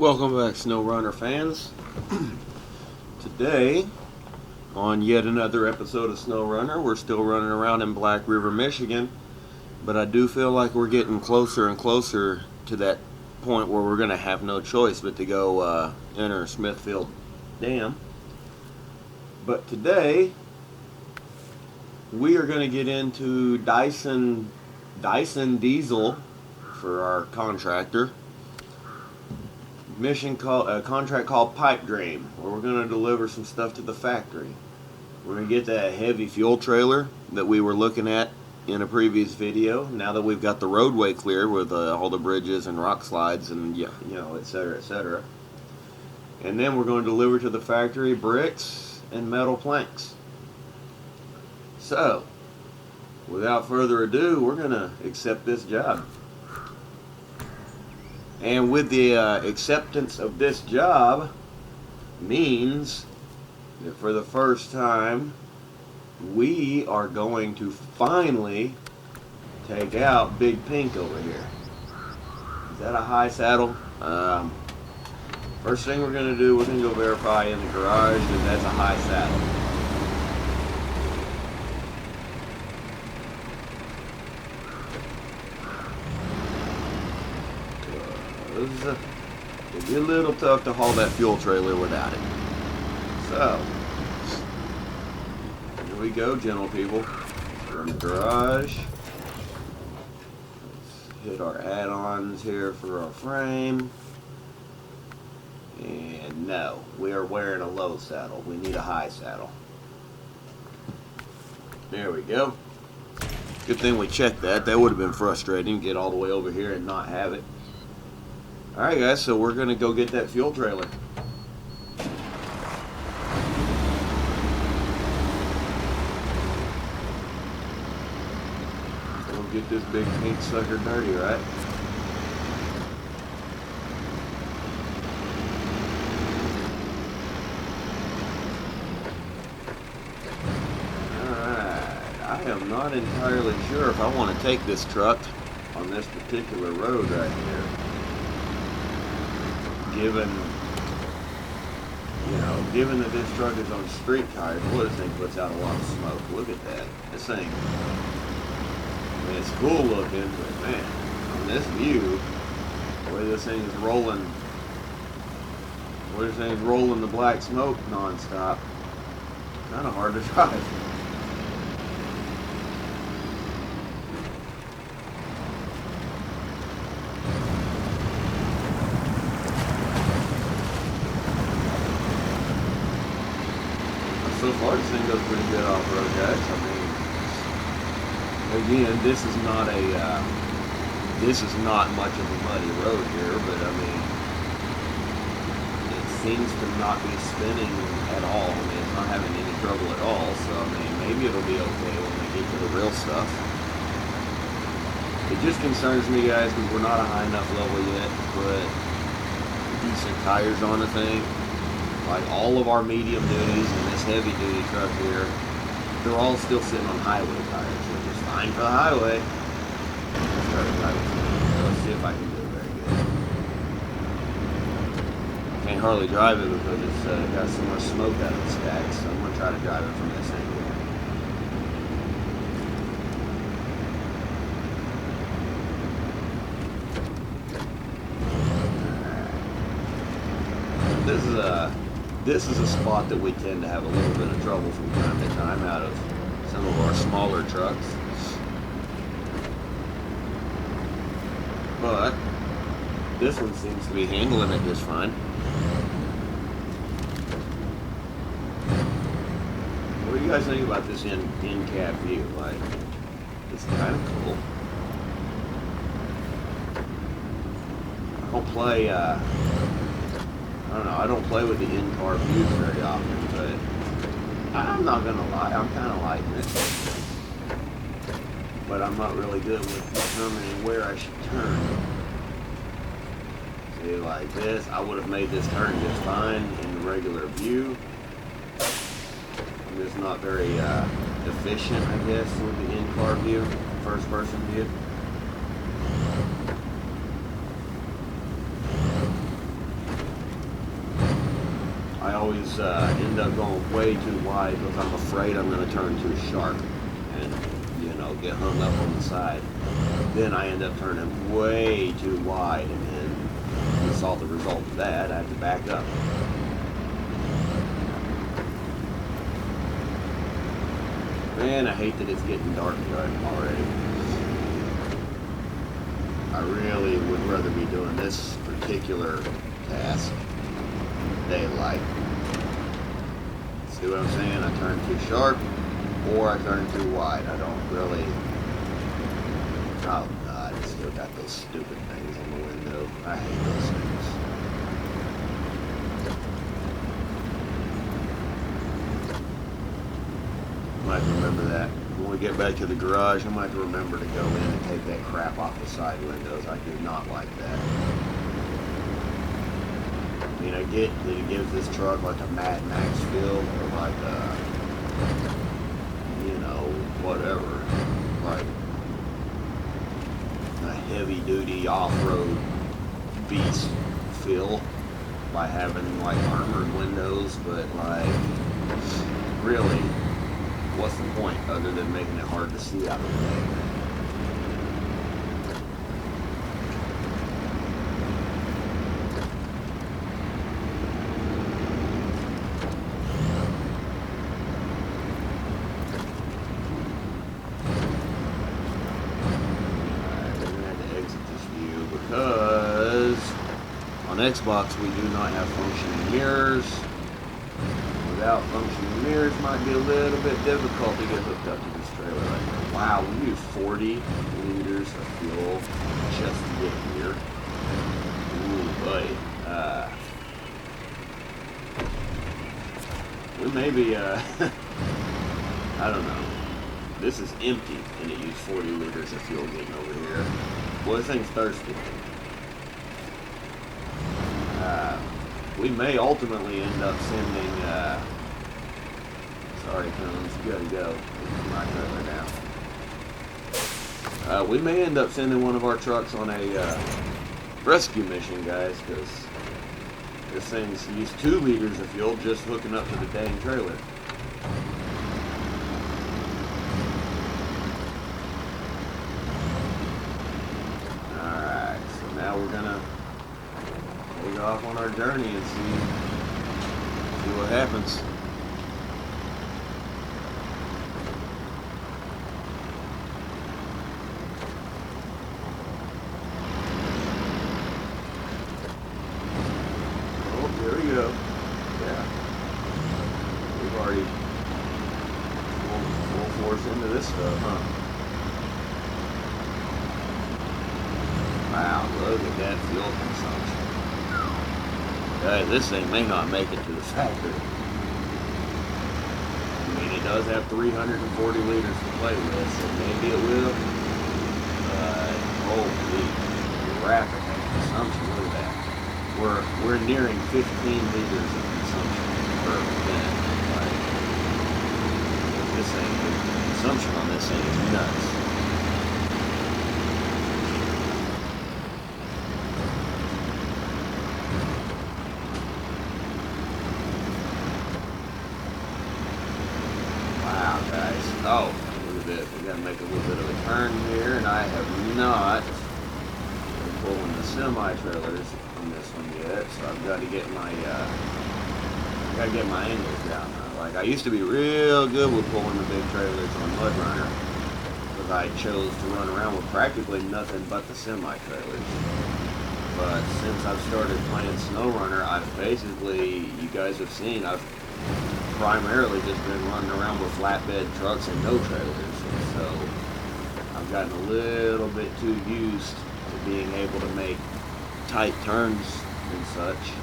Welcome back, SnowRunner fans. Today, on yet another episode of SnowRunner, we're still running around in Black River, Michigan, but I do feel like we're getting closer and closer to that point where we're going to have no choice but to go enter Smithfield Dam. But today, we are going to get into Dyson Diesel for our contractor. Contract called Pipe Dream, where we're going to deliver some stuff to the factory. We're going to get that heavy fuel trailer that we were looking at in a previous video. Now that we've got the roadway clear with all the bridges and rock slides and etc., etc. And then we're going to deliver to the factory bricks and metal planks. So, without further ado, we're going to accept this job. And with the acceptance of this job means that for the first time, we are going to finally take out Big Pink over here. Is that a high saddle? First thing we're going to do, we're going to go verify in the garage that that's a high saddle. It'd be a little tough to haul that fuel trailer without it. So, here we go, gentle people. We're in the garage. Let's hit our add-ons here for our frame. And no, we are wearing a low saddle. We need a high saddle. There we go. Good thing we checked that. That would have been frustrating, get all the way over here and not have it. Alright guys, so we're going to go get that fuel trailer. We'll get this Big Pink sucker dirty, right? Alright, I am not entirely sure if I want to take this truck on this particular road right here. Given that this truck is on street tires, boy, this thing puts out a lot of smoke. Look at that. This thing, I mean, it's cool looking, but man, on this view, the way this thing is rolling, the black smoke non-stop, kind of hard to drive. So far, this thing goes pretty good off-road, guys. I mean, again, this is not much of a muddy road here, but I mean, it seems to not be spinning at all. I mean, it's not having any trouble at all. So I mean, maybe it'll be okay when we get to the real stuff. It just concerns me, guys, because we're not a high enough level yet to put decent tires on the thing. Like all of our medium duties and this heavy duty truck here, they're all still sitting on highway tires, which is fine for the highway. Let's see if I can do it very good. Can't hardly drive it because it's got so much smoke out of the stack, so I'm going to try to drive it from this angle. This is a spot that we tend to have a little bit of trouble from time to time out of some of our smaller trucks. But this one seems to be handling it just fine. What do you guys think about this in-cab view? Like, it's kind of cool. I don't play with the in-car views very often, but I'm not gonna lie, I'm kind of liking it. But I'm not really good with determining where I should turn. See, like this, I would have made this turn just fine in the regular view. I'm just not very efficient, I guess, with the in-car view, first-person view. always end up going way too wide because I'm afraid I'm going to turn too sharp and, you know, get hung up on the side. Then I end up turning way too wide, and you saw the result of that. I have to back up. Man, I hate that it's getting dark already. I really would rather be doing this particular task daylight. See what I'm saying? I turn too sharp or I turn too wide. I don't really... Oh God, it's still got those stupid things on the window. I hate those things. I might remember that. When we get back to the garage, I might remember to go in and take that crap off the side windows. I do not like that. I mean, I get that it gives this truck like a Mad Max feel, or like a, you know, whatever, like a heavy-duty off-road beast feel by having like armored windows, but like, really, what's the point other than making it hard to see out of the way? Xbox, we do not have functioning mirrors. Without functioning mirrors, might be a little bit difficult to get hooked up to this trailer right now. Wow, we use 40 liters of fuel just to get here. Ooh, buddy. We may be, I don't know. This is empty, and it used 40 liters of fuel getting over here. Boy, this thing's thirsty. We may ultimately end up sending, sorry Coons, you gotta go. My trailer down. We may end up sending one of our trucks on a rescue mission, guys, because this thing's used 2 liters of fuel just hooking up to the dang trailer. Alright, so now we're gonna off on our journey and see what happens. Oh, here we go. Yeah. We've already full force into this stuff, huh? Wow, look at that fuel consumption. This thing may not make it to the factory. I mean, it does have 340 liters to play with, so maybe it will. But holy rapid consumption! Look at that. We're nearing 15 liters of consumption per minute. Like, this thing, the consumption on this thing is nuts. Oh, look at this. We got to make a little bit of a turn here, and I have not been pulling the semi-trailers on this one yet, so I've got to get my angles down now. Like, I used to be real good with pulling the big trailers on Mud Runner, because I chose to run around with practically nothing but the semi-trailers. But since I've started playing SnowRunner, I've basically, you guys have seen, I've primarily just been running around with flatbed trucks and no trailers, and so I've gotten a little bit too used to being able to make tight turns and such.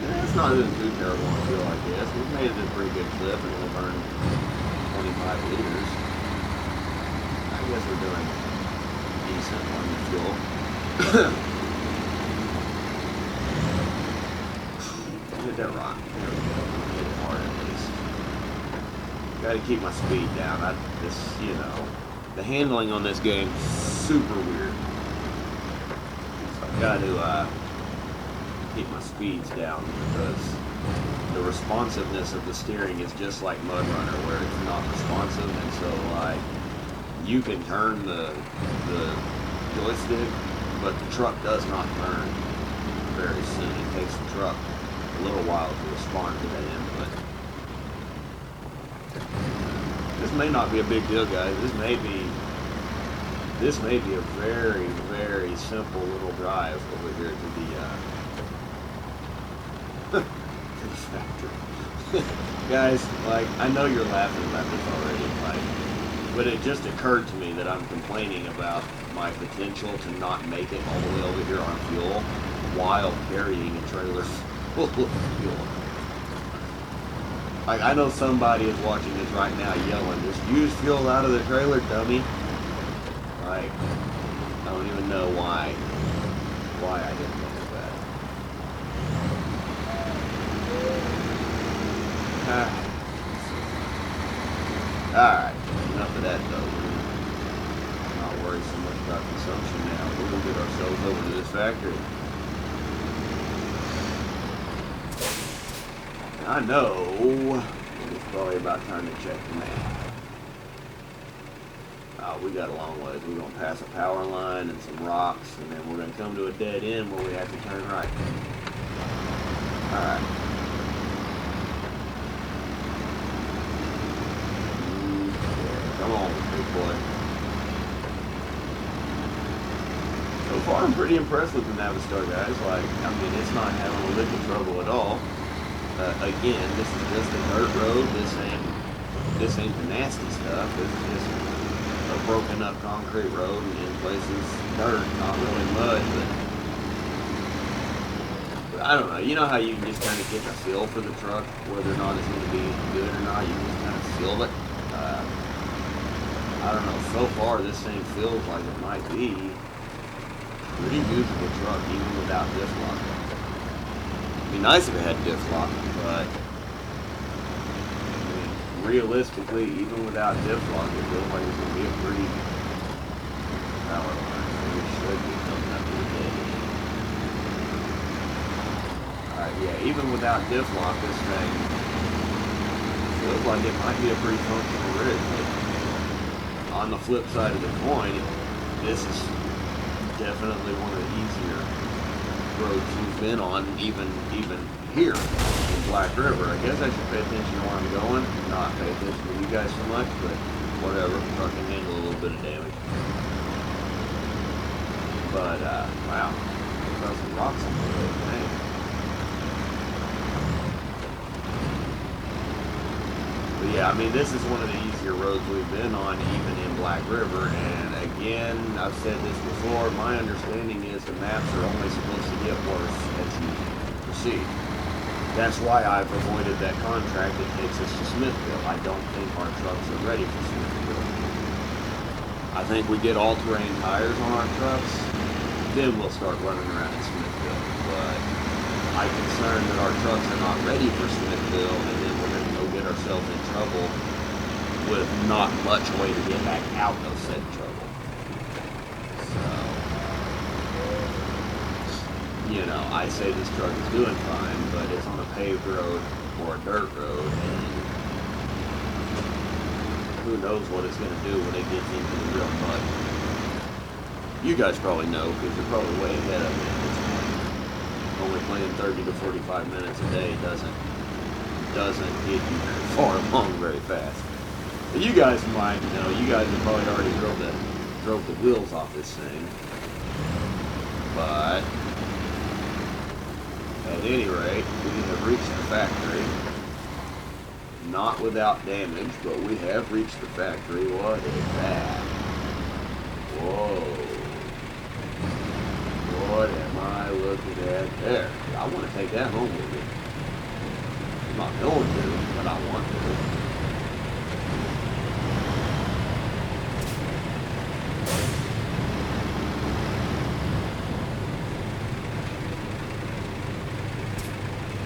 Yeah, it's not even too terrible, I feel like this. We've made it a pretty good clip and we'll burn 25 liters. I guess we're doing decent on the fuel. Hit that rock. There we go. Hit it hard at least. Gotta keep my speed down. You know, the handling on this game is super weird. got to keep my speeds down because the responsiveness of the steering is just like Mud Runner, where it's not responsive, and so like you can turn the joystick, but the truck does not turn very soon. It takes the truck a little while to respond to that input. This may not be a big deal, guys. This may be a very, very simple little drive over here to the factory. Guys, like, I know you're laughing about this already, like, but it just occurred to me that I'm complaining about my potential to not make it all the way over here on fuel while carrying a trailer full of fuel. Like, I know somebody is watching this right now yelling, just use fuel out of the trailer, dummy. Like, I don't even know why I didn't think of that. Alright, enough of that though. Not worry so much about consumption now. We're gonna get ourselves over to this factory. And I know it's probably about time to check the map. We got a long ways. We're going to pass a power line and some rocks, and then we're going to come to a dead end where we have to turn right. Alright. Come on, big boy. So far, I'm pretty impressed with the Navistar, guys. Like, I mean, it's not having a lick of trouble at all. Again, this is just a dirt road. This ain't the nasty stuff. This is just a broken up concrete road, and in places dirt, not really mud, but I don't know. You know how you can just kind of get a feel for the truck, whether or not it's going to be good or not. You can just kind of feel it. I don't know. So far, this thing feels like it might be a pretty usable truck, even without diff lock. It'd be nice if it had diff lock, but realistically, even without diff lock, it feels like it's going to be a pretty power line. So we should be coming up to the dead end. Alright, yeah, even without diff lock, this thing feels like it might be a pretty functional rig. But on the flip side of the coin, this is definitely one of the easier roads we've been on, even here in Black River. I guess I should pay attention to where I'm going, not pay attention to you guys so much, but whatever, truck can handle a little bit of damage. But, wow, there's some rocks on the road, man. But yeah, I mean, this is one of the easier roads we've been on, even in Black River, and again, I've said this before, my understanding is the maps are only supposed to get worse as you proceed. That's why I've avoided that contract that takes us to Smithville. I don't think our trucks are ready for Smithville. I think we get all-terrain tires on our trucks, then we'll start running around in Smithville. But I'm concerned that our trucks are not ready for Smithville, and then we're going to go get ourselves in trouble with not much way to get back out of said trouble. So, you know, I say this truck is doing fine, but it's on a paved road or a dirt road, and who knows what it's going to do when it gets into the real mud. You guys probably know, because you're probably way ahead of me at this point. Only playing 30 to 45 minutes a day doesn't get you very far along very fast. But you guys might know, you guys have probably already drove the wheels off this thing. But at any rate, we have reached the factory. Not without damage, but we have reached the factory. What is that? Whoa. What am I looking at there? I want to take that home with me. I'm not going to, but I want to.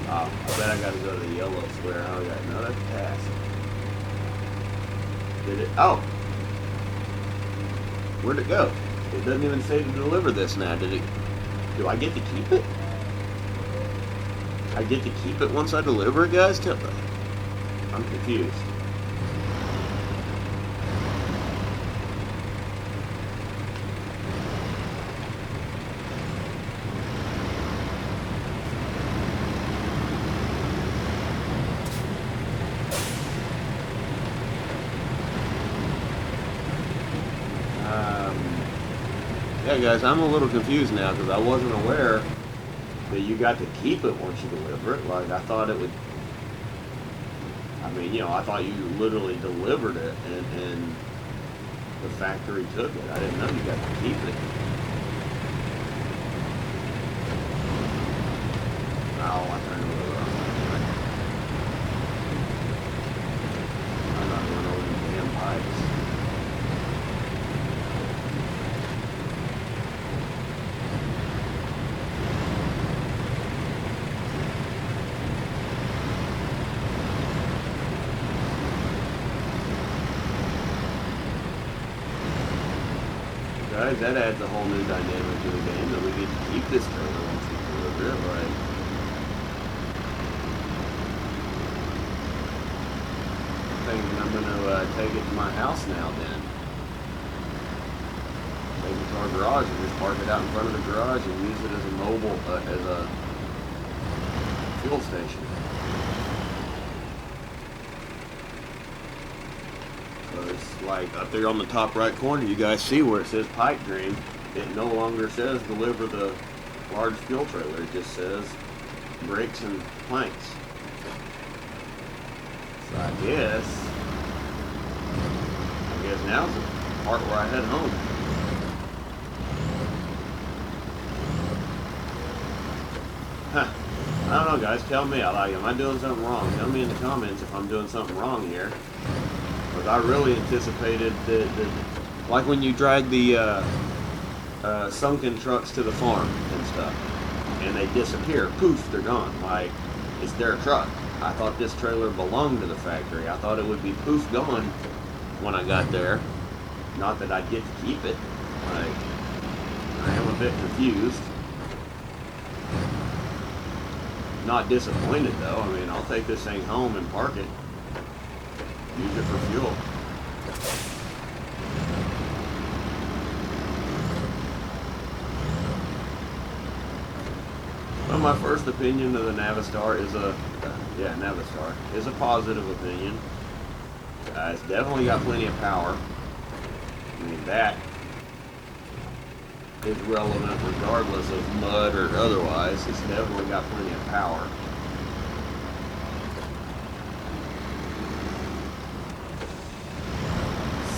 I bet I gotta go to the yellow square. Oh, I got another task. Did it? Oh! Where'd it go? It doesn't even say to deliver this now, did it? Do I get to keep it? I get to keep it once I deliver it, guys? I'm confused. Yeah, guys, I'm a little confused now because I wasn't aware that you got to keep it once you deliver it. Like, I thought it would, I mean, you know, I thought you literally delivered it and the factory took it. I didn't know you got to keep it. Oh, I turned it over. I'm not going over these damn pipes. Guys, that adds a whole new dynamic to the game that we get to keep this trailer once we deliver it. Like, I'm thinking I'm gonna take it to my house now. Then take it to our garage and just park it out in front of the garage and use it as a mobile, as a fuel station. It's like up there on the top right corner, you guys see where it says pipe dream. It no longer says deliver the large fuel trailer. It just says brakes and planks. So I guess now's the part where I head home. Huh. I don't know, guys. Tell me. Am I doing something wrong? Tell me in the comments if I'm doing something wrong here. Because I really anticipated that, like when you drag the sunken trucks to the farm and stuff, and they disappear, poof, they're gone. Like, it's their truck. I thought this trailer belonged to the factory. I thought it would be poof gone when I got there. Not that I'd get to keep it. Like, I am a bit confused. Not disappointed though. I mean, I'll take this thing home and park it. Use it for fuel. Well, my first opinion of the Navistar is Navistar is a positive opinion. It's definitely got plenty of power. I mean, that is relevant regardless of mud or otherwise. It's definitely got plenty of power.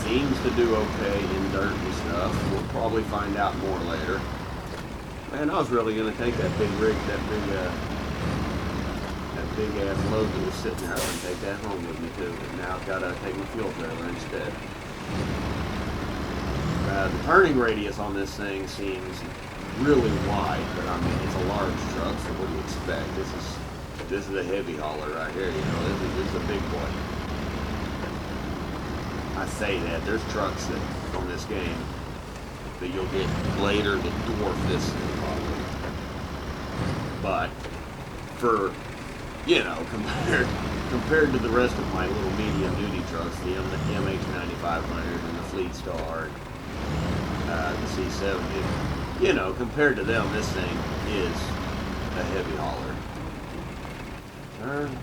Seems to do okay in dirt and stuff. We'll probably find out more later. Man, I was really gonna take that big rig, that big ass load that was sitting there. I was gonna take that home with me too, but now I've gotta take my fuel trailer instead. The turning radius on this thing seems really wide, but I mean, it's a large truck, so what do you expect? This is a heavy hauler right here, you know, this is a big boy. I say that, there's trucks that on this game that you'll get later that dwarf this thing probably. But for, you know, compared to the rest of my little medium duty trucks, the MH9500 and the Fleetstar, the C70, you know, compared to them, this thing is a heavy hauler. Turn.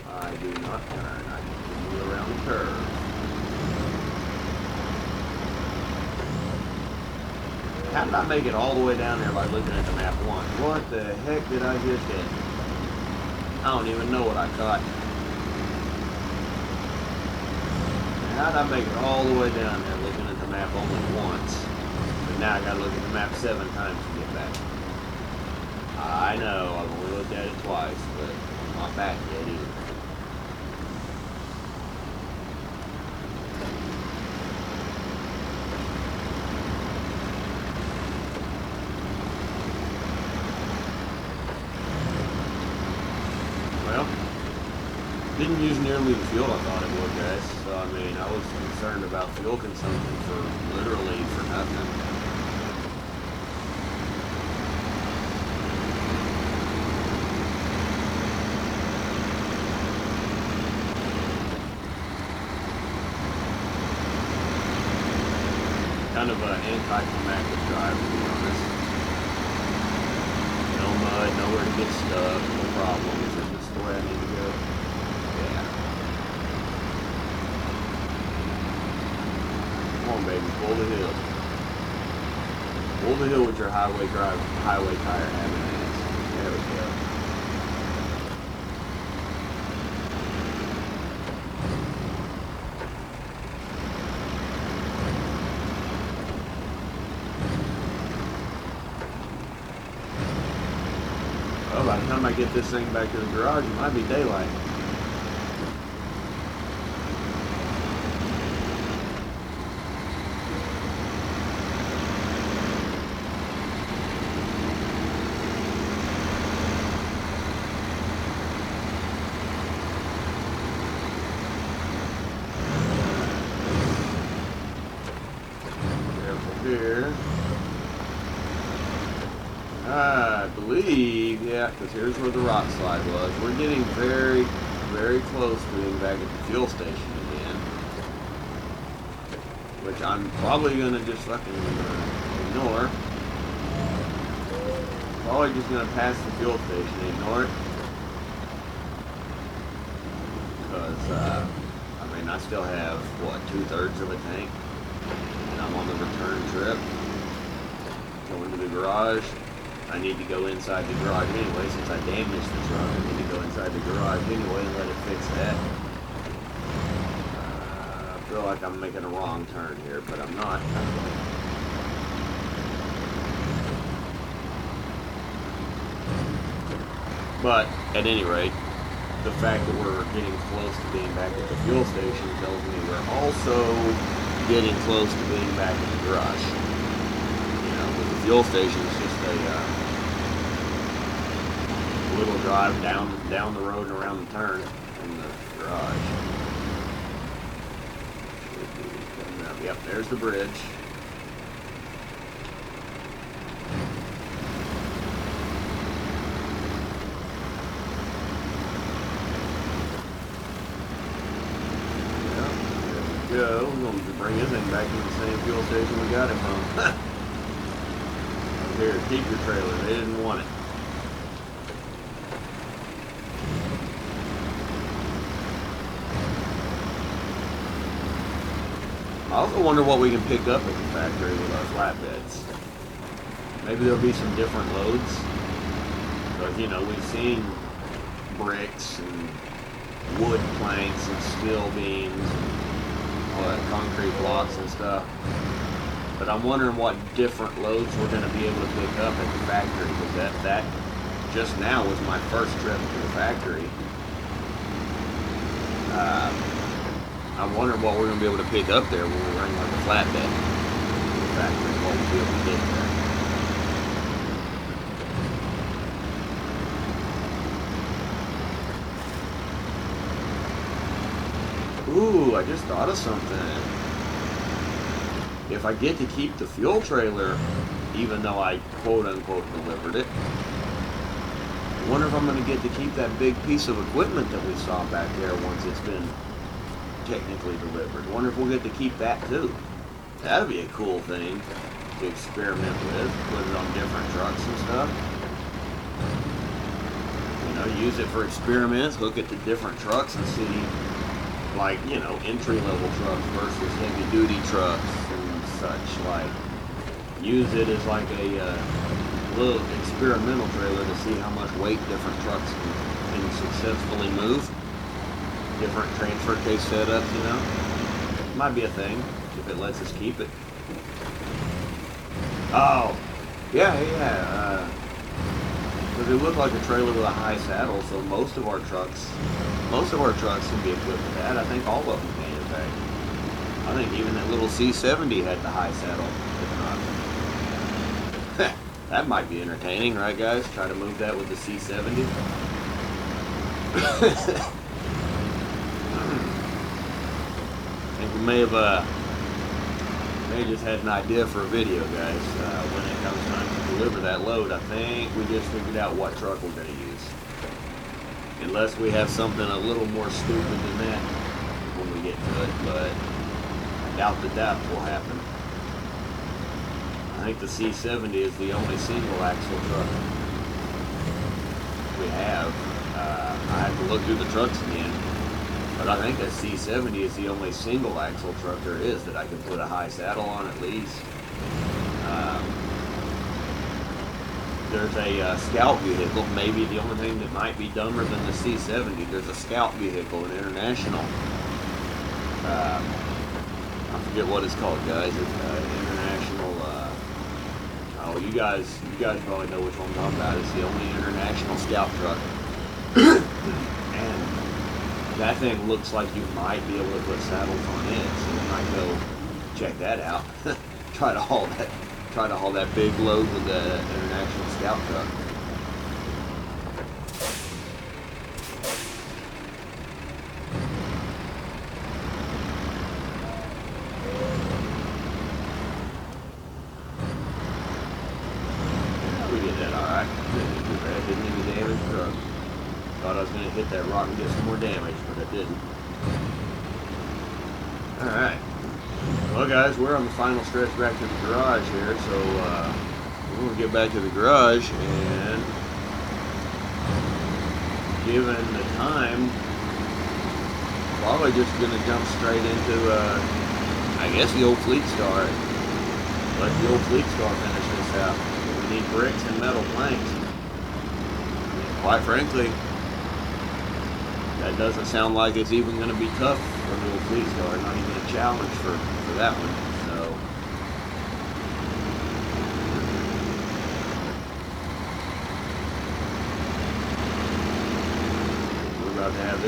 I do not turn. I continue around the curve. How did I make it all the way down there by looking at the map once? What the heck did I just hit? I don't even know what I caught. How did I make it all the way down there looking at the map only once? But now I gotta look at the map 7 times to get back. I know, I've only looked at it twice, but I'm not back yet either. Didn't use nearly the fuel I thought it would, guys. So, I mean, I was concerned about fuel consumption for literally for nothing. kind of an anticlimactic drive, to be honest. No mud, nowhere to get stuck, no problems. Is this the way I need to go? Yeah. Come on, baby, pull the hill. Pull the hill with your highway tire having ass. There we go. Well, by the time I get this thing back to the garage, it might be daylight. Here. I believe, yeah, because here's where the rock slide was. We're getting very, very close to being back at the fuel station again. Which I'm probably going to just fucking ignore. Probably just going to pass the fuel station and ignore it. Because, I mean, I still have, what, 2/3 of a tank? I'm on the return trip, going to the garage. I need to go inside the garage anyway, since I damaged the truck. I need to go inside the garage anyway and let it fix that. I feel like I'm making a wrong turn here, but I'm not. But, at any rate, the fact that we're getting close to being back at the fuel station tells me we're also getting close to being back in the garage. You know, but the fuel station is just a little drive down the road and around the turn in the garage. Yep, there's the bridge. Go. We're going to bring this thing back to the same fuel station we got it from. Here, keep your trailer. They didn't want it. I also wonder what we can pick up at the factory with our flatbeds. Maybe there'll be some different loads. But, you know, we've seen bricks and wood planks and steel beams and concrete blocks and stuff, but I'm wondering what different loads we're going to be able to pick up at the factory, because that just now was my first trip to the factory. I'm wondering what we're going to be able to pick up there when we bring like a flatbed to the factory, what we'll be able to get there. Ooh, I just thought of something. If I get to keep the fuel trailer, even though I quote-unquote delivered it, I wonder if I'm going to get to keep that big piece of equipment that we saw back there once it's been technically delivered. I wonder if we'll get to keep that too. That'd be a cool thing to experiment with, put it on different trucks and stuff. You know, use it for experiments, hook it to different trucks and see, like, you know, entry-level trucks versus heavy-duty trucks and such. Like, use it as like a little experimental trailer to see how much weight different trucks can successfully move. Different transfer case setups, you know. Might be a thing if it lets us keep it. Oh, yeah. Because it looked like a trailer with a high saddle, so most of our trucks can be equipped with that. I think all of them can, in fact. I think even that little C70 had the high saddle, if not. That might be entertaining, right, guys? Try to move that with the C70. I think we may have just had an idea for a video, guys. When it comes time to deliver that load, I think we just figured out what truck we're going to use. Unless we have something a little more stupid than that when we get to it, but I doubt that will happen. think the C70 is the only single axle truck we have. I have to look through the trucks again, but I think a C70 is the only single axle truck there is that I can put a high saddle on at least. There's a Scout vehicle, maybe the only thing that might be dumber than the C70. There's a Scout vehicle, an International. I forget what it's called, guys. It's International. Oh, you guys probably know which one I'm talking about. It's the only International Scout truck, and that thing looks like you might be able to put saddles on it. So we might go check that out. Try to haul that big load with the International Scout truck. We did that alright. Didn't even damage the truck. Thought I was going to hit that rock and get some more damage, but I didn't. Alright. Well, guys, we're on the final stretch back to the garage here, so we're going to get back to the garage, and given the time, probably just going to jump straight into, I guess, the old Fleetstar. Let the old Fleetstar finish this out. We need bricks and metal planks. Quite frankly, that doesn't sound like it's even going to be tough for the old Fleetstar. Not even a challenge for that one. So we're about to have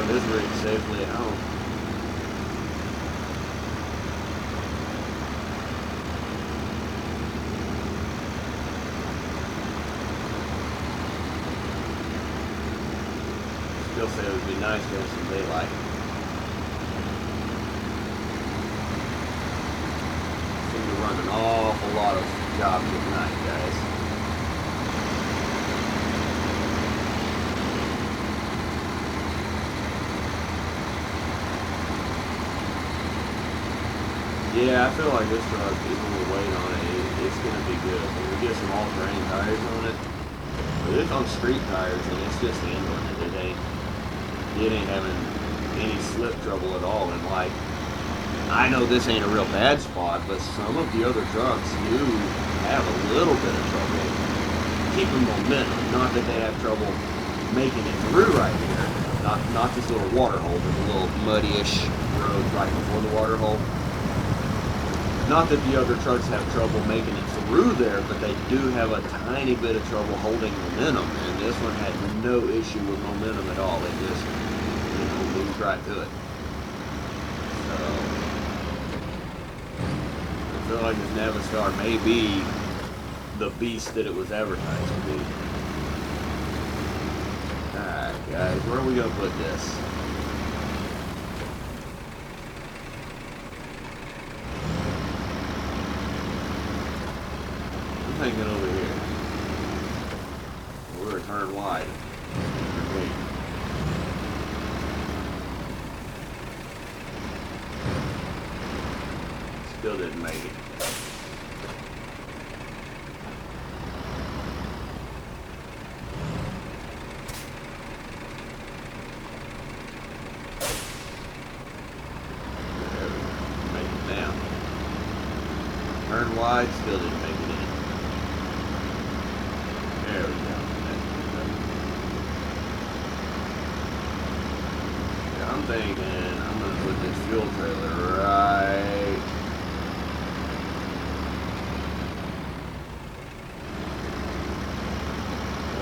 this rig safely at home. Still say it would be nice to have some daylight. Seem to run an awful lot of jobs at night, guys. Yeah, I feel like this truck, even with weight on it, it's going to be good. When we get some all-terrain tires on it, but it's on street tires and it's just handling it. It ain't having any slip trouble at all. And like, I know this ain't a real bad spot, but some of the other trucks do have a little bit of trouble keeping momentum. Not that they have trouble making it through right here. Not this little water hole, but a little muddy-ish road right before the water hole. Not that the other trucks have trouble making it through there, but they do have a tiny bit of trouble holding momentum, and this one had no issue with momentum at all. It just, moved right to it. So, I feel like this Navistar may be the beast that it was advertised to be. Alright, guys, where are we going to put this? Hanging over here. We're gonna turn wide. Wait. Still didn't make it. There we go. Make it now. Turn wide, still didn't make it in. There we go. Yeah, I'm thinking I'm going to put this fuel trailer right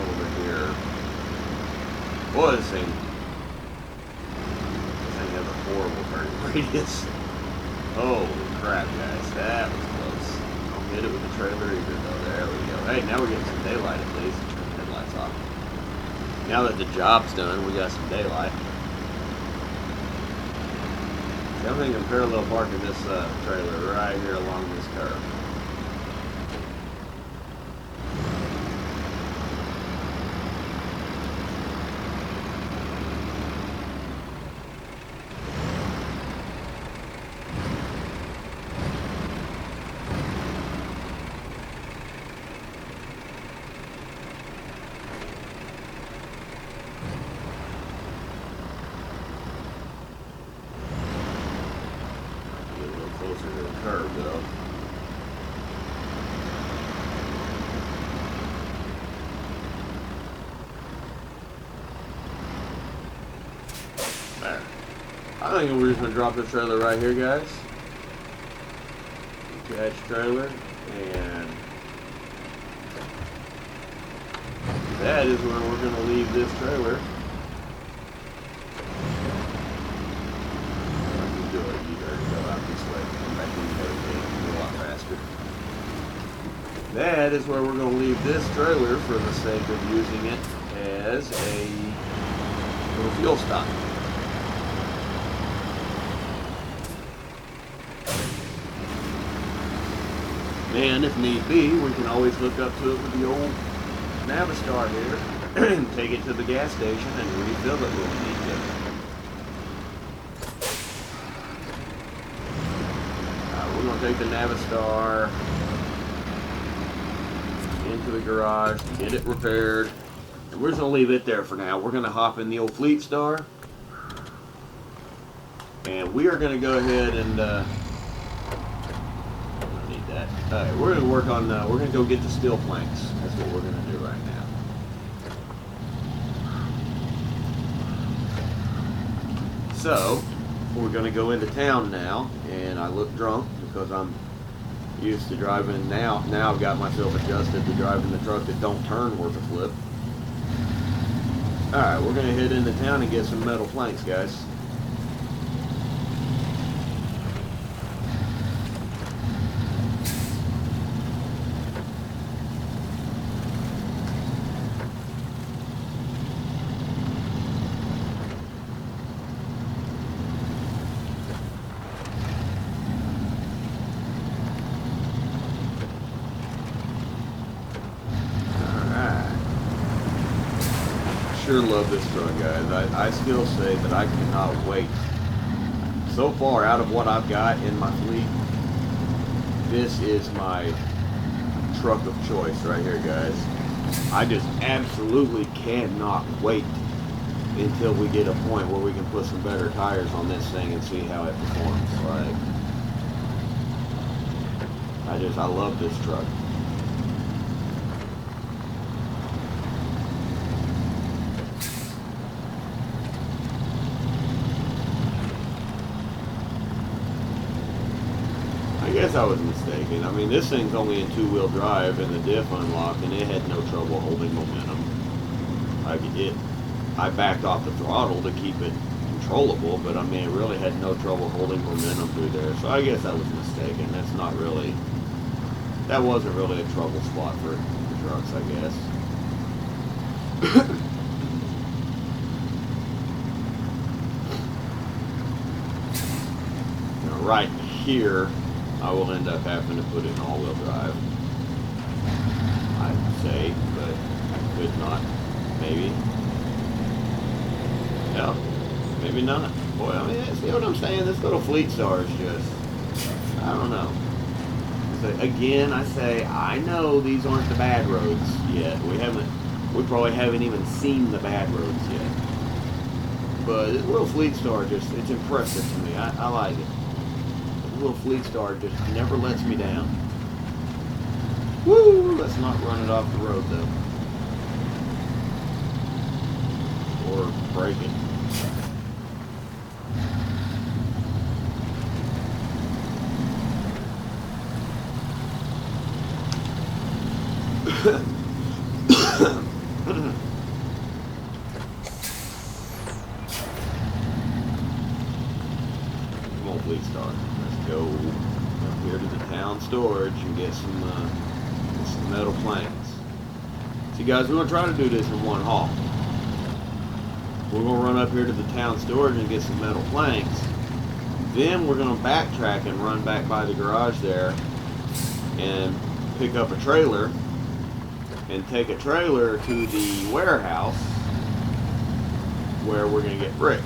over here. Boy, this thing has a horrible turning radius. Holy crap, guys. That was close. Don't get it with the trailer either, though. There we go. Hey, now we're getting some daylight at least. Turn the headlights off. Now that the job's done, we got some daylight. See, I'm thinking parallel parking this trailer right here along this curve. closer to the curb though. There. I think we're just gonna drop this trailer right here, guys. Catch trailer, and that is where we're gonna leave this trailer. That is where we're going to leave this trailer for the sake of using it as a little fuel stop. And if need be, we can always hook up to it with the old Navistar here and take it to the gas station and refill it when we need to. We're going to take the Navistar into the garage, get it repaired, and we're just going to leave it there for now. We're going to hop in the old Fleetstar, and we are going to go ahead and I don't need that. Alright, we're going to work on, we're going to go get the steel planks. That's what we're going to do right now. So, we're going to go into town now, and I look drunk because I'm used to driving now I've got myself adjusted to driving the truck that don't turn worth a flip. Alright, we're going to head into town and get some metal planks, guys. Sure love this truck, guys. I still say that I cannot wait. So far, out of what I've got in my fleet, this is my truck of choice right here, guys. I just absolutely cannot wait until we get a point where we can put some better tires on this thing and see how it performs. Like, I love this truck. I guess I was mistaken. I mean, this thing's only in two-wheel drive and the diff unlocked, and it had no trouble holding momentum. I backed off the throttle to keep it controllable, but I mean, it really had no trouble holding momentum through there. So I guess I was mistaken. That wasn't really a trouble spot for the trucks, I guess. Now, right here, I will end up having to put in all-wheel drive. I'd say, but I could not. Maybe. No, maybe not. Boy, I mean, see what I'm saying? This little Fleetstar is just, I don't know. So again, I say, I know these aren't the bad roads yet. We probably haven't even seen the bad roads yet. But this little Fleetstar it's impressive to me. I like it. Little Fleetstar just never lets me down. Woo! Let's not run it off the road though. Or break it. Come on, Fleetstar. Go up here to the town storage and get some metal planks. See, guys, we're going to try to do this in one haul. We're going to run up here to the town storage and get some metal planks. Then we're going to backtrack and run back by the garage there and pick up a trailer and take a trailer to the warehouse where we're going to get bricks.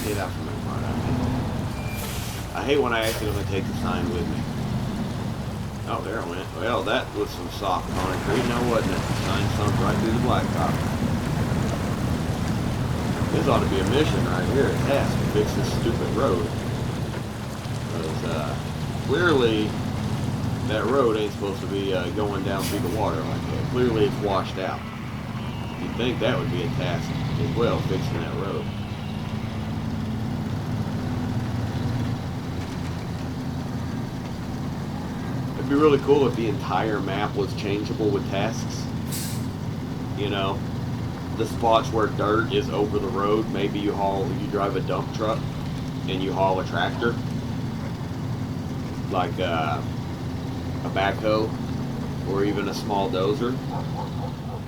Get out from in front of me. I hate when I accidentally take the sign with me. Oh, there it went. Well, that was some soft concrete, now wasn't it? The sign sunk right through the blacktop. This ought to be a mission right here. It has to fix this stupid road. Because clearly that road ain't supposed to be going down through the water like that. Clearly it's washed out. You'd think that would be a task as well, fixing that road. It'd be really cool if the entire map was changeable with tasks. You know, the spots where dirt is over the road, maybe you drive a dump truck and you haul a tractor, like a backhoe or even a small dozer,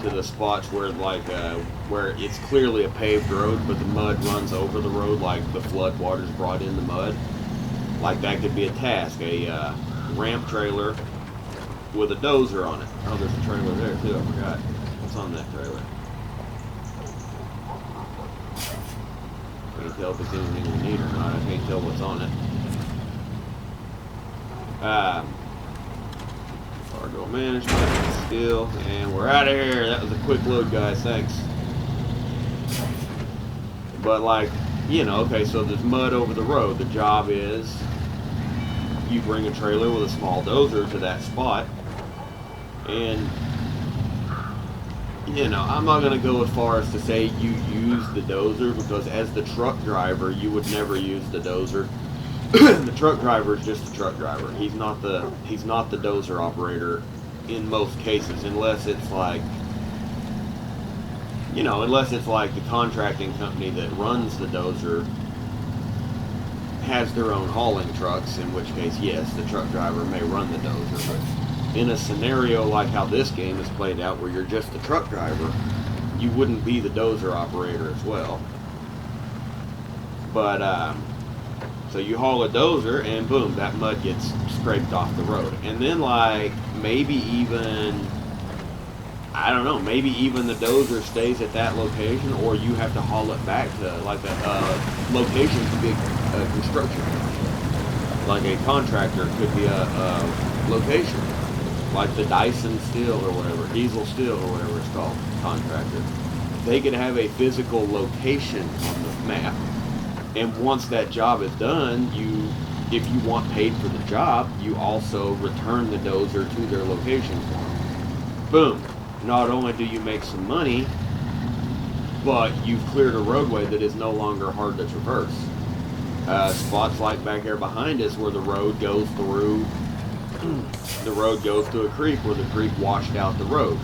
to the spots where where it's clearly a paved road but the mud runs over the road, like the flood water's brought in the mud. Like that could be a task, a ramp trailer with a dozer on it. Oh, there's a trailer there too, I forgot. What's on that trailer? I can't tell if it's anything we need or not. I can't tell what's on it. Cargo management, skill, and we're out of here. That was a quick load, guys. Thanks. But like, you know, okay, so there's mud over the road. The job is you bring a trailer with a small dozer to that spot, and you know, I'm not going to go as far as to say you use the dozer, because as the truck driver, you would never use the dozer. The truck driver is just a truck driver. He's not the dozer operator in most cases, unless it's like, you know, unless it's like the contracting company that runs the dozer has their own hauling trucks, in which case, yes, the truck driver may run the dozer. But in a scenario like how this game is played out, where you're just the truck driver, you wouldn't be the dozer operator as well. But so you haul a dozer and boom, that mud gets scraped off the road. And then like maybe even, I don't know, maybe even the dozer stays at that location, or you have to haul it back to like a location to big construction. Like a contractor could be a location, like the Dyson Steel or whatever, Diesel Steel or whatever it's called, contractor. They could have a physical location on the map. And once that job is done, if you want paid for the job, you also return the dozer to their location for them. Boom. Not only do you make some money, but you've cleared a roadway that is no longer hard to traverse. Spots like back here behind us where the road goes through, the road goes to a creek where the creek washed out the road.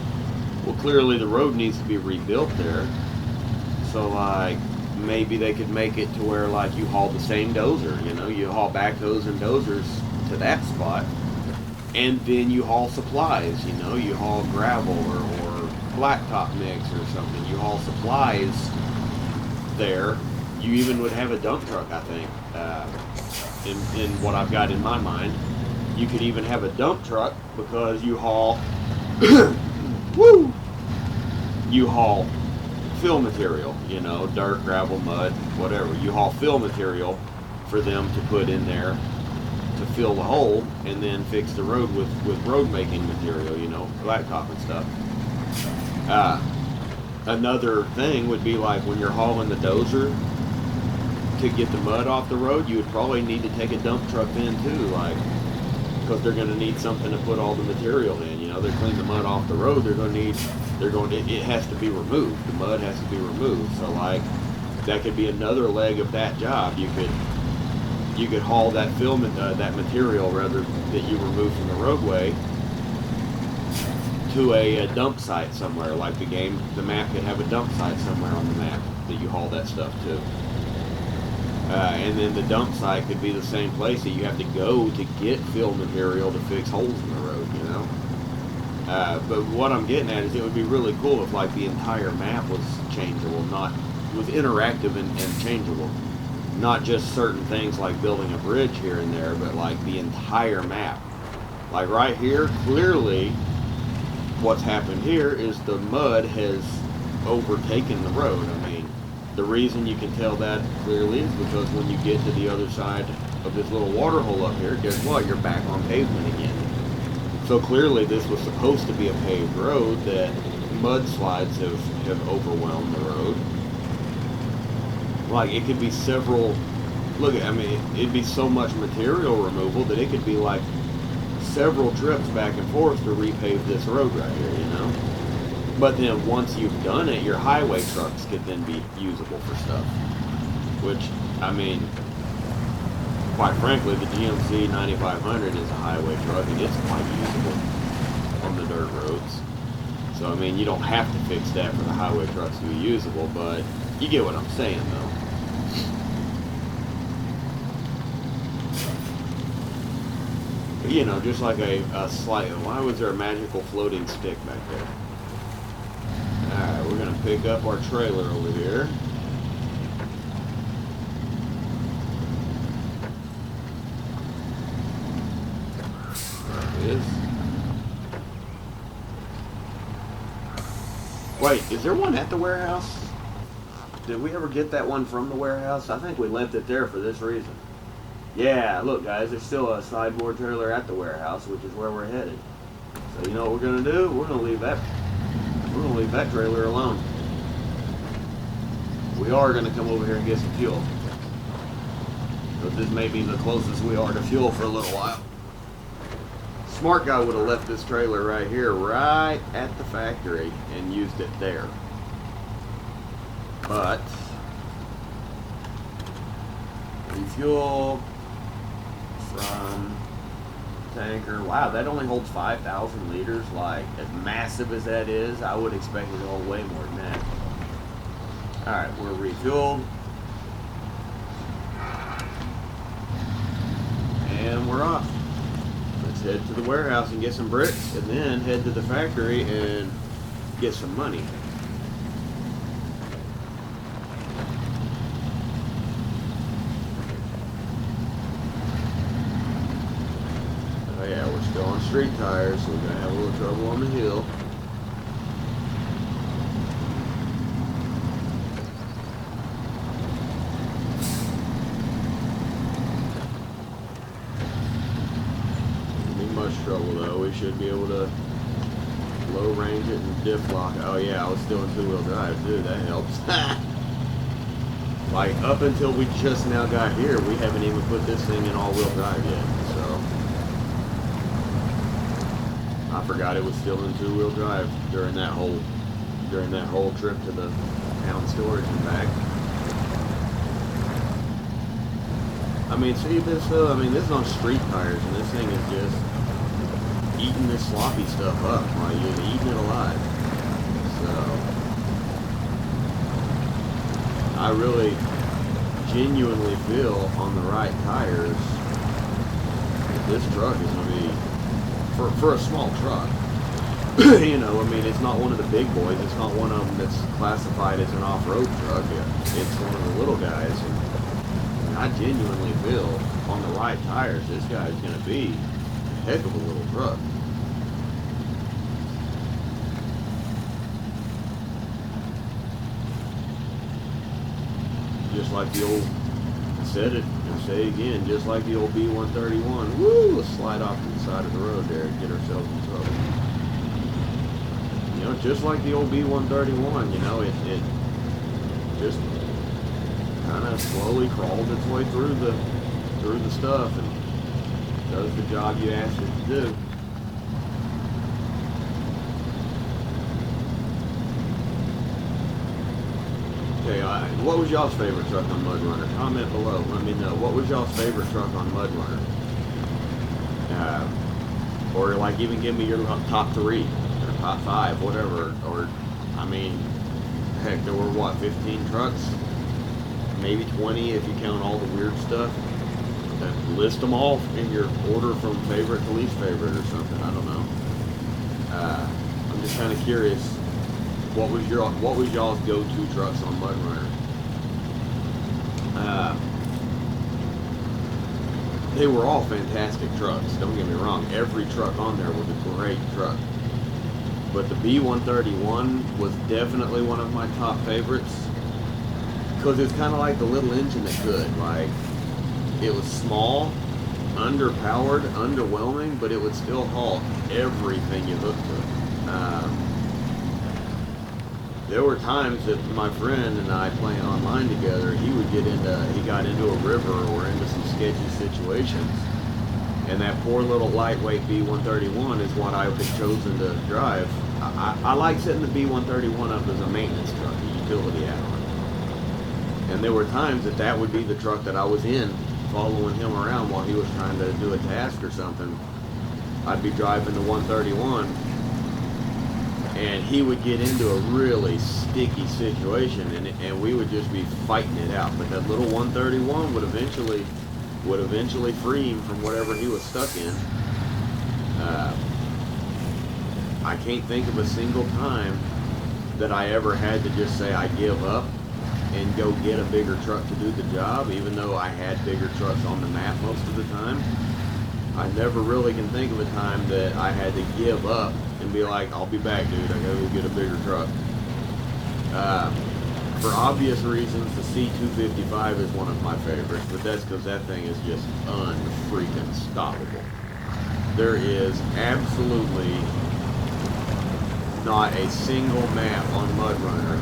Well, clearly the road needs to be rebuilt there. So like, maybe they could make it to where like you haul the same dozer, you know, you haul backhoes and dozers to that spot, and then you haul supplies, you know, you haul gravel or blacktop mix or something, you haul supplies there. You even would have a dump truck, I think, in what I've got in my mind. You could even have a dump truck because you haul woo, you haul fill material, you know, dirt, gravel, mud, whatever. You haul fill material for them to put in there to fill the hole, and then fix the road with road making material, you know, blacktop and stuff. Another thing would be like when you're hauling the dozer to get the mud off the road, you would probably need to take a dump truck in too, like, because they're going to need something to put all the material in, you know, they clean the mud off the road, it has to be removed. The mud has to be removed. So like, that could be another leg of that job. You could haul that that material rather that you remove from the roadway to a dump site somewhere. Like the map could have a dump site somewhere on the map that you haul that stuff to. And then the dump site could be the same place that you have to go to get fill material to fix holes in the road, you know. But what I'm getting at is it would be really cool if like the entire map was changeable, was interactive and changeable. Not just certain things like building a bridge here and there, but like the entire map. Like right here, clearly what's happened here is the mud has overtaken the road. I mean, the reason you can tell that clearly is because when you get to the other side of this little water hole up here, guess what? You're back on pavement again. So clearly this was supposed to be a paved road that mudslides have overwhelmed the road. Like, it could be several, look, I mean, it'd be so much material removal that it could be like several trips back and forth to repave this road right here, you know? But then once you've done it, your highway trucks could then be usable for stuff. Which, I mean, quite frankly, the GMC 9500 is a highway truck and it's quite usable on the dirt roads. So, I mean, you don't have to fix that for the highway trucks to be usable, but you get what I'm saying, though. But, you know, just like a slight, why was there a magical floating stick back there? Alright, we're going to pick up our trailer over here. There it is. Wait, is there one at the warehouse? Did we ever get that one from the warehouse? I think we left it there for this reason. Yeah, look guys, there's still a sideboard trailer at the warehouse, which is where we're headed. So you know what we're going to do? We're going to leave that trailer alone. We are going to come over here and get some fuel. But this may be the closest we are to fuel for a little while. Smart guy would have left this trailer right here, right at the factory, and used it there. But refuel from tanker. Wow, that only holds 5,000 liters. Like, as massive as that is, I would expect it to hold way more than that. Alright, we're refueled. And we're off. Let's head to the warehouse and get some bricks, and then head to the factory and get some money. Oh yeah, we're still on street tires, so we're gonna have a little trouble on the hill. Trouble though, we should be able to low range it and diff lock. Oh yeah, I was still in two-wheel drive too, that helps. Like, up until we just now got here, we haven't even put this thing in all-wheel drive yet, so I forgot it was still in two-wheel drive during that whole trip to the town storage and back. I mean, see this though, I mean, this is on street tires and this thing is just eating this sloppy stuff up while you're eating it alive. So I really genuinely feel on the right tires that this truck is going to be, for a small truck, you know, I mean, it's not one of the big boys, it's not one of them that's classified as an off-road truck, it's one of the little guys, and I genuinely feel on the right tires this guy is going to be a heck of a little truck. Just like the old, I said it and say it again, just like the old B131. Woo! Let's slide off to the side of the road there and get ourselves in trouble. You know, just like the old B131, you know, it just kind of slowly crawls its way through the stuff and does the job you asked it to do. Okay, what was y'all's favorite truck on Mud Runner? Comment below. Let me know. What was y'all's favorite truck on Mud Runner? Or like even give me your top 3 or top 5, whatever. Or, I mean, heck, there were what, 15 trucks? Maybe 20 if you count all the weird stuff. List them all in your order from favorite to least favorite or something. I don't know. I'm just kind of curious. What was y'all's go-to trucks on Mud Runner? They were all fantastic trucks. Don't get me wrong. Every truck on there was a great truck. But the B131 was definitely one of my top favorites because it's kind of like the little engine that could. Like, it was small, underpowered, underwhelming, but it would still haul everything you hooked to. there were times that my friend and I playing online together, he got into a river or into some sketchy situations, and that poor little lightweight B131 is what I had chosen to drive. I like setting the B131 up as a maintenance truck, a utility add-on. And there were times that would be the truck that I was in, following him around while he was trying to do a task or something. I'd be driving the 131, and he would get into a really sticky situation, and we would just be fighting it out. But that little 131 would eventually free him from whatever he was stuck in. I can't think of a single time that I ever had to just say I give up and go get a bigger truck to do the job, even though I had bigger trucks on the map most of the time. I never really can think of a time that I had to give up and be like, I'll be back, dude, I gotta go get a bigger truck. For obvious reasons, the C255 is one of my favorites, but that's because that thing is just unfreaking stoppable. There is absolutely not a single map on MudRunner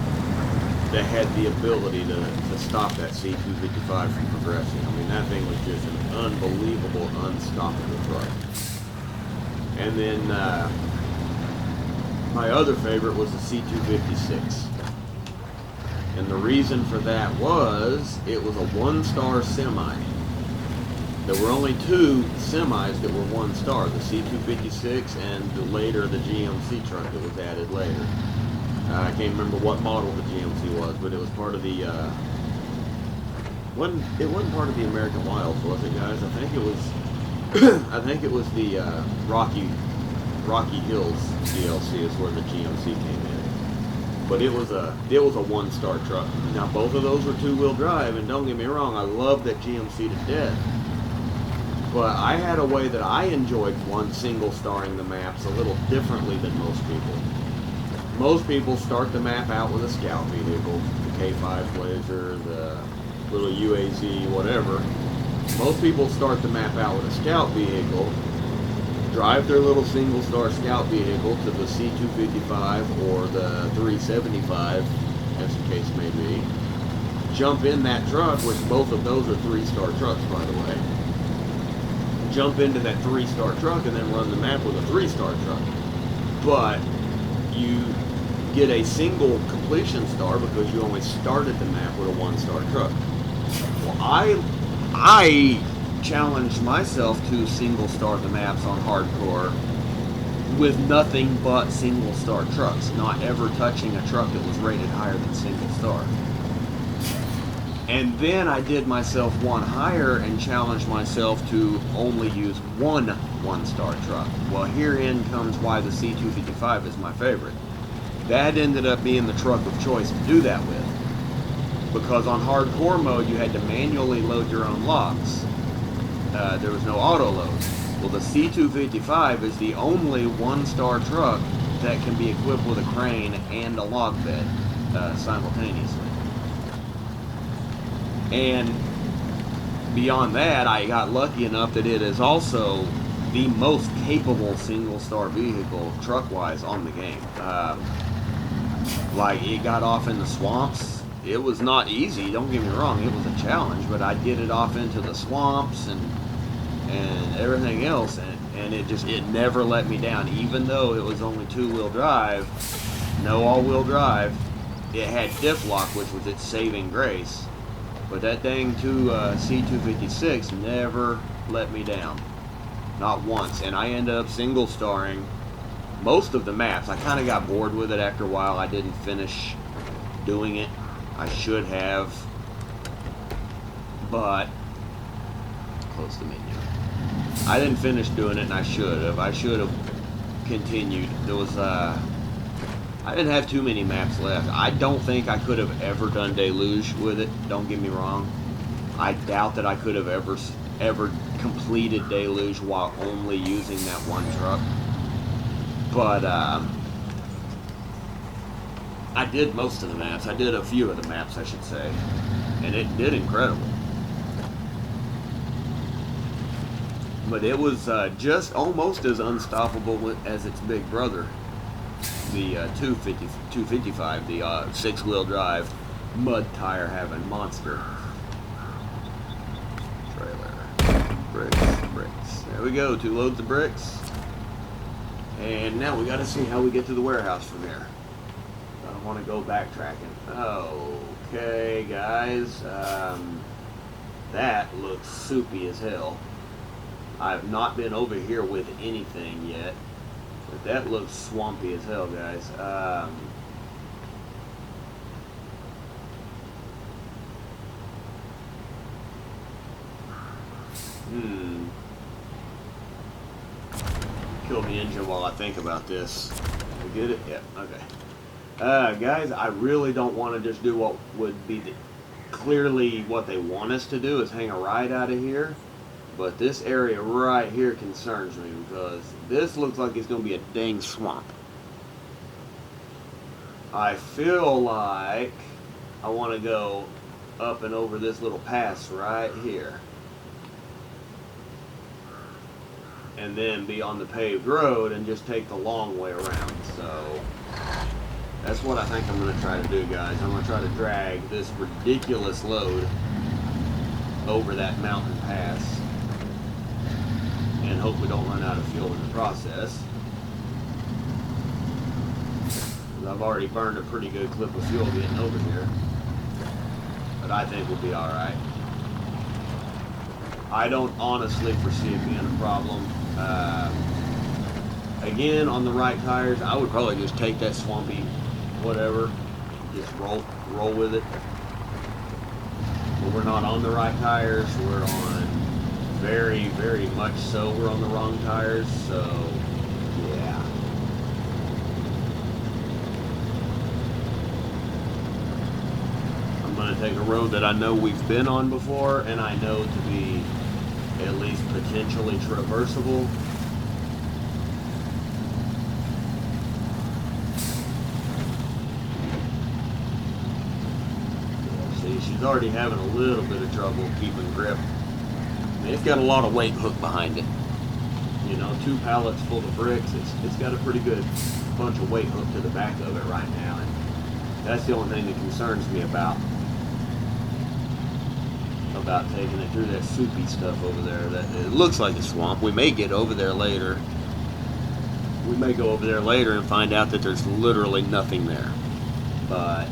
that had the ability to stop that C255 from progressing. I mean, that thing was just an unbelievable, unstoppable truck. And then my other favorite was the C256. And the reason for that was it was a one-star semi. There were only two semis that were one star, the C256 and later the GMC truck that was added later. I can't remember what model the GMC was, but it was part of the, it wasn't part of the American Wilds, was it, guys? I think it was, I think it was the Rocky Hills DLC is where the GMC came in. But it was a one-star truck. Now both of those were two-wheel drive, and don't get me wrong, I love that GMC to death. But I had a way that I enjoyed single-starring the maps a little differently than most people. Most people start the map out with a scout vehicle, the K5 Blazer, the little UAZ, whatever. Most people start the map out with a scout vehicle, drive their little single-star scout vehicle to the C255 or the 375, as the case may be, jump in that truck, which both of those are 3-star trucks, by the way. Jump into that 3-star truck and then run the map with a 3-star truck. But you get a single completion star because you only started the map with a 1-star truck. Well, I challenged myself to single-star the maps on hardcore with nothing but single-star trucks, not ever touching a truck that was rated higher than single-star. And then I did myself one higher and challenged myself to only use one-star truck. Well, herein comes why the C255 is my favorite. That ended up being the truck of choice to do that with. Because on hardcore mode, you had to manually load your own logs. There was no auto load. Well, the C255 is the only 1-star truck that can be equipped with a crane and a log bed simultaneously. And beyond that, I got lucky enough that it is also the most capable single-star vehicle truck-wise on the game. Like, it got off in the swamps. It was not easy, don't get me wrong, it was a challenge, but I did it off into the swamps and everything else, and it never let me down. Even though it was only 2-wheel drive, no all-wheel drive, it had diff lock, which was its saving grace. But that dang C256 never let me down. Not once. And I ended up single-starring most of the maps. I kind of got bored with it after a while. I didn't finish doing it. I should have. But, close the menu. I didn't finish doing it, and I should have. I should have continued. There was, I didn't have too many maps left. I don't think I could have ever done Deluge with it. Don't get me wrong. I doubt that I could have ever completed Deluge while only using that one truck. But I did most of the maps. I did a few of the maps, I should say, and it did incredible. But it was just almost as unstoppable as its big brother. the 255, the 6-wheel drive mud tire having monster trailer. Bricks. There we go, 2 loads of bricks. And now we got to see how we get to the warehouse from here. I don't want to go backtracking. Okay, guys. That looks soupy as hell. I have not been over here with anything yet, but that looks swampy as hell, guys. Kill the engine while I think about this. We get it? Yeah, okay. Guys, I really don't want to just do what would be clearly what they want us to do, is hang a ride out of here. But this area right here concerns me, because this looks like it's going to be a dang swamp. I feel like I want to go up and over this little pass right here, and then be on the paved road and just take the long way around. So that's what I think I'm going to try to do, guys. I'm going to try to drag this ridiculous load over that mountain pass and hope we don't run out of fuel in the process. I've already burned a pretty good clip of fuel getting over here, but I think we'll be alright. I don't honestly foresee it being a problem. Again, on the right tires, I would probably just take that swampy whatever, just roll with it. But we're not on the right tires. We're on very, very much so we're on the wrong tires, so yeah. I'm going to take a road that I know we've been on before and I know to be at least potentially traversable. She's already having a little bit of trouble keeping grip. I mean, it's got a lot of weight hook behind it. You know, 2 pallets full of bricks. It's got a pretty good bunch of weight hook to the back of it right now, and that's the only thing that concerns me about taking it through that soupy stuff over there. That it looks like a swamp. We may get over there later. We may go over there later and find out that there's literally nothing there. But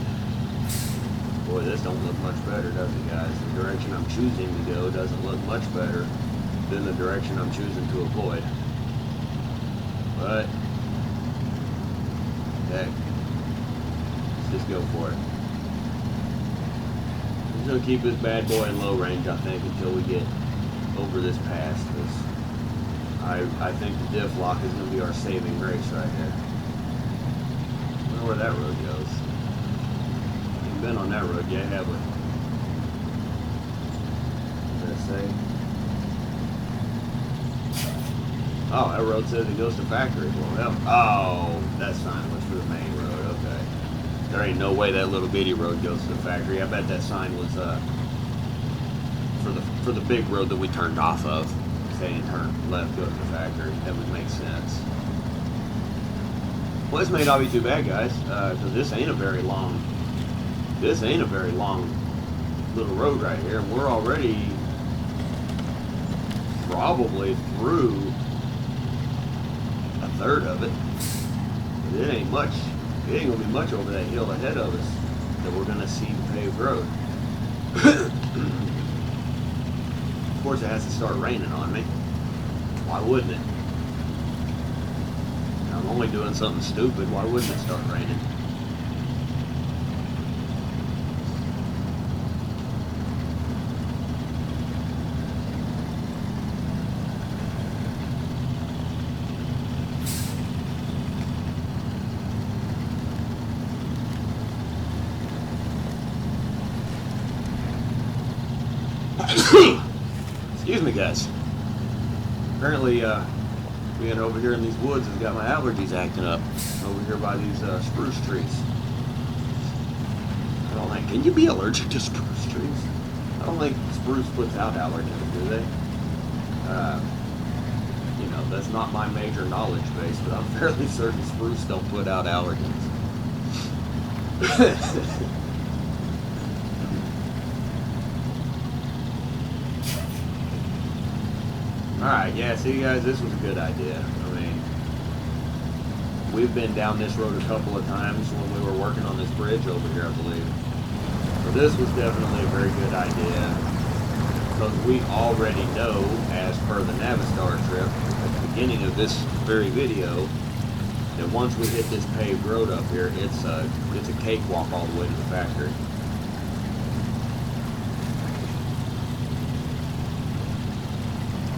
boy, this don't look much better, does it, guys? The direction I'm choosing to go doesn't look much better than the direction I'm choosing to avoid. But hey, let's just go for it. I'm just gonna keep this bad boy in low range, I think, until we get over this pass. Because I think the diff lock is gonna be our saving grace right here. I wonder where that road goes. Been on that road yet, have we? What does that say? Oh, that road says it goes to factory. Well, oh, that sign was for the main road. Okay. There ain't no way that little bitty road goes to the factory. I bet that sign was for the big road that we turned off of, saying turn left, go to the factory. That would make sense. Well, this may not be too bad, guys, because this ain't a very long little road right here, and we're already probably through a third of it. But it ain't much. It ain't gonna be much over that hill ahead of us that we're gonna see the paved road. Of course, it has to start raining on me. Why wouldn't it? I'm only doing something stupid. Why wouldn't it start raining? Excuse me, guys. Apparently, being over here in these woods has got my allergies acting up. Over here by these spruce trees. I don't think. Can you be allergic to spruce trees? I don't think spruce puts out allergens, do they? know, that's not my major knowledge base, but I'm fairly certain spruce don't put out allergens. Alright, yeah, see guys, this was a good idea. I mean, we've been down this road a couple of times when we were working on this bridge over here, I believe. So this was definitely a very good idea, because we already know, as per the Navistar trip at the beginning of this very video, that once we hit this paved road up here, it's a cakewalk all the way to the factory.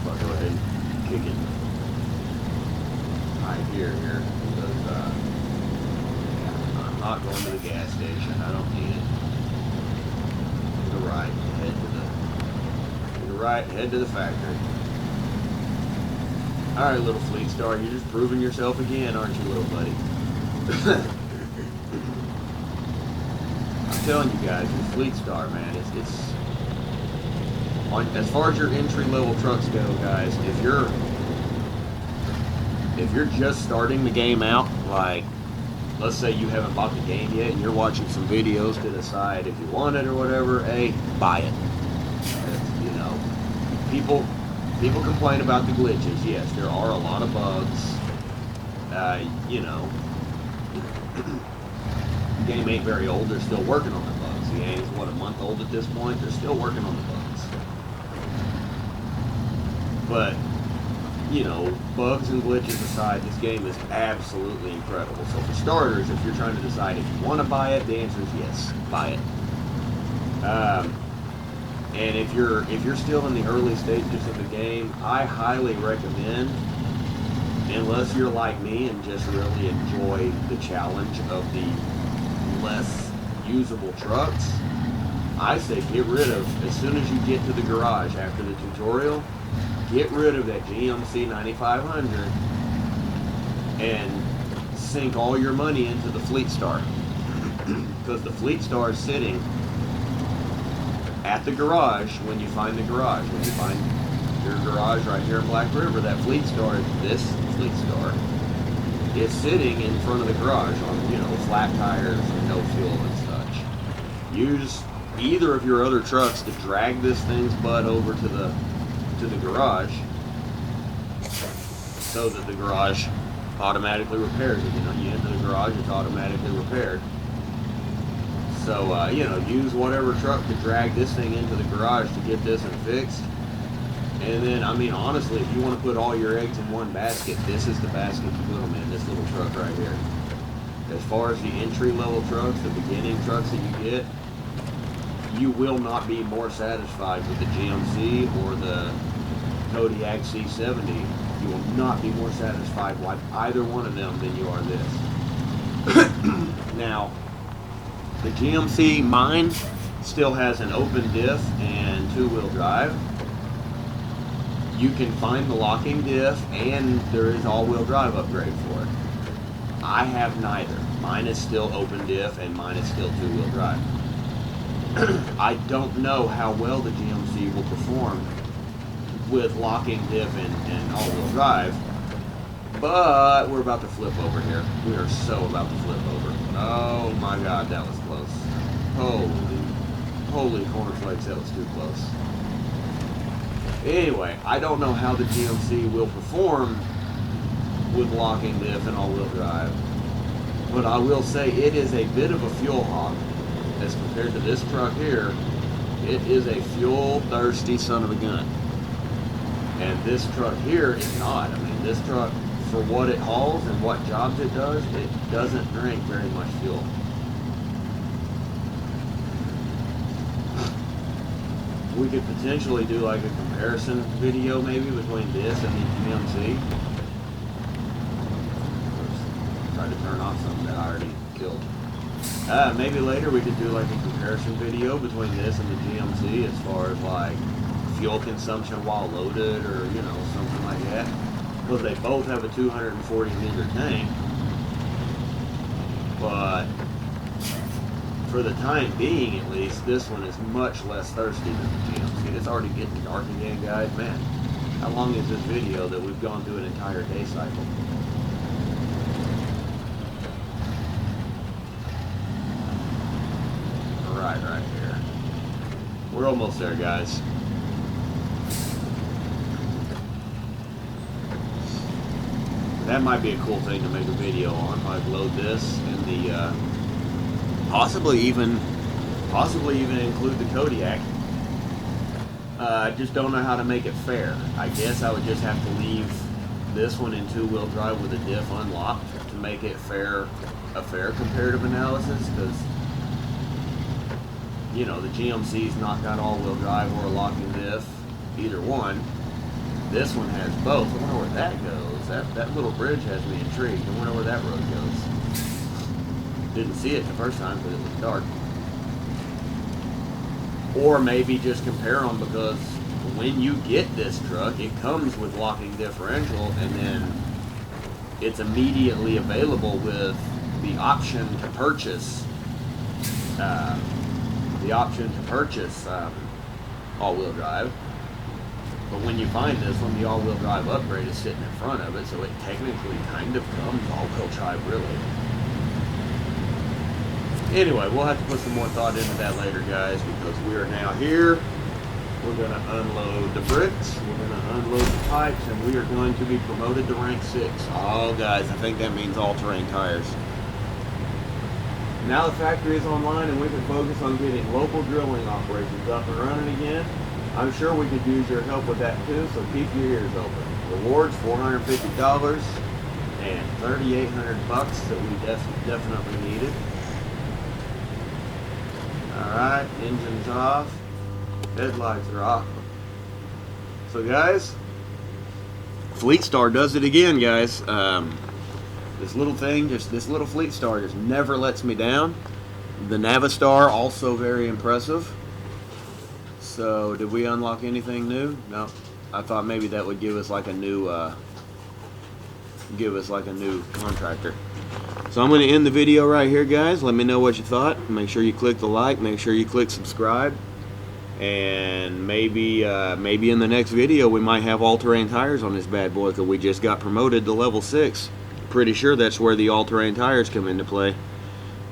I'll go ahead and kick it high gear here, because I'm not going to the gas station. I don't need it. To the right, head to the factory. Alright, little Fleetstar, you're just proving yourself again, aren't you, little buddy? I'm telling you guys, this Fleetstar, man, it's as far as your entry-level trucks go, guys, if you're just starting the game out, like, let's say you haven't bought the game yet and you're watching some videos to decide if you want it or whatever, hey, buy it. You know, people complain about the glitches. Yes, there are a lot of bugs. You know, the game ain't very old. They're still working on the bugs. The game's, what, a month old at this point? They're still working on the bugs. But, you know, bugs and glitches aside, this game is absolutely incredible. So for starters, if you're trying to decide if you want to buy it, the answer is yes, buy it. And if you're still in the early stages of the game, I highly recommend, unless you're like me and just really enjoy the challenge of the less usable trucks, I say get rid of, as soon as you get to the garage after the tutorial, get rid of that GMC 9500 and sink all your money into the Fleetstar. Because the Fleetstar is sitting at the garage when you find the garage. When you find your garage right here in Black River, that Fleetstar, this Fleetstar, is sitting in front of the garage on, you know, flat tires and no fuel and such. Use either of your other trucks to drag this thing's butt over to the garage, so that the garage automatically repairs it. You know, you enter the garage, it's automatically repaired. So, you know, use whatever truck to drag this thing into the garage to get this thing fixed. And then, I mean, honestly, if you want to put all your eggs in one basket, this is the basket to put them in, this little truck right here. As far as the entry-level trucks, the beginning trucks that you get, you will not be more satisfied with the GMC or the Kodiak C70. You will not be more satisfied with either one of them than you are this. Now, the GMC, mine, still has an open diff and two-wheel drive. You can find the locking diff, and there is all-wheel drive upgrade for it. I have neither. Mine is still open diff, and mine is still two-wheel drive. I don't know how well the GMC will perform with locking diff and all-wheel drive, but we're about to flip over here. We are so about to flip over. Oh my God, that was close. Holy cornflakes, that was too close. Anyway, I don't know how the GMC will perform with locking diff and all-wheel drive, but I will say it is a bit of a fuel hog. As compared to this truck here, it is a fuel-thirsty son of a gun. And this truck here is not. I mean, this truck, for what it hauls and what jobs it doesn't drink very much fuel. We could potentially do like a comparison video maybe between this and the GMC. Try to turn off something that I already killed. Maybe later we could do like a comparison video between this and the GMC as far as like fuel consumption while loaded, or, you know, something like that. Because they both have a 240 liter tank. But for the time being, at least, this one is much less thirsty than the GMC. It's already getting dark again, guys. Man, How long is this video that we've gone through an entire day cycle? Right here. We're almost there, guys. That might be a cool thing to make a video on. Like load this in the possibly even include the Kodiak. I just don't know how to make it fair. I guess I would just have to leave this one in two-wheel drive with a diff unlocked to make it a fair comparative analysis, because you know the GMC's not got all-wheel drive or a locking diff, either one. This one has both. I wonder where that goes. That little bridge has me intrigued. I wonder where that road goes. Didn't see it the first time because it was dark. Or maybe just compare them, because when you get this truck, it comes with locking differential, and then it's immediately available with the option to purchase all-wheel drive. But when you find this one, the all-wheel drive upgrade is sitting in front of it, so it technically kind of comes all-wheel drive, really. Anyway, we'll have to put some more thought into that later, guys, because we are now here. We're going to unload the bricks, we're going to unload the pipes, and we are going to be promoted to rank 6. Oh, guys, I think that means all-terrain tires. Now the factory is online, and we can focus on getting local drilling operations up and running again. I'm sure we could use your help with that too, so keep your ears open. Rewards $450 and $3,800 that we definitely needed. Alright, engine's off, headlights are off. So guys, Fleetstar does it again, guys. This little thing, this little Fleetstar just never lets me down. The Navistar, also very impressive. So, did we unlock anything new? No. I thought maybe that would give us like a new contractor. So I'm going to end the video right here, guys. Let me know what you thought. Make sure you click the like. Make sure you click subscribe. And maybe in the next video we might have all-terrain tires on this bad boy, because we just got promoted to level 6. Pretty sure that's where the all-terrain tires come into play.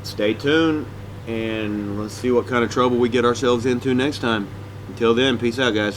Stay tuned, and let's see what kind of trouble we get ourselves into next time. Until then, peace out, guys.